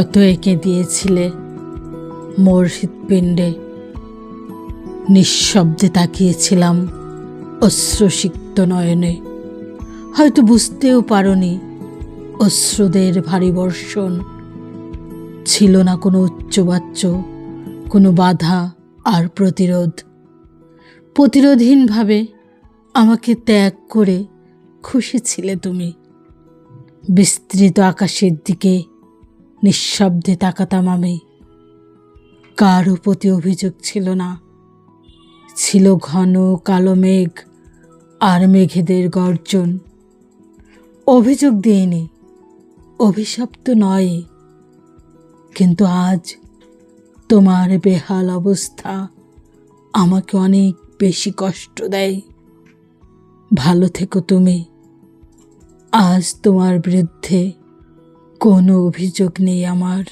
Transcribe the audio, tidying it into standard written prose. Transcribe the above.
ক্ষত এঁকে দিয়েছিলে মোর হৃৎপিণ্ডে। নিঃশব্দে তাকিয়েছিলাম অশ্রুসিক্ত নয়নে। হয়তো বুঝতেও পারোনি অশ্রুদের ভারী বর্ষণ। ছিল না কোনো উচ্চবাচ্য, কোনো বাধা আর প্রতিরোধহীনভাবে আমাকে ত্যাগ করে খুশি ছিলে তুমি। বিস্তৃত আকাশের দিকে নিঃশব্দে তাকাতাম আমি। কারও প্রতি অভিযোগ ছিল না, ছিল ঘন কালো মেঘ আর মেঘেদের গর্জন। অভিযোগ দিইনি, অভিশাপ তো নয়, কিন্তু আজ তোমার বেহাল অবস্থা আমাকে অনেক বেশি কষ্ট দেয়। ভালো থেকো তুমি। আজ তোমার বিরুদ্ধে কোনো অভিযোগ নেই আমার।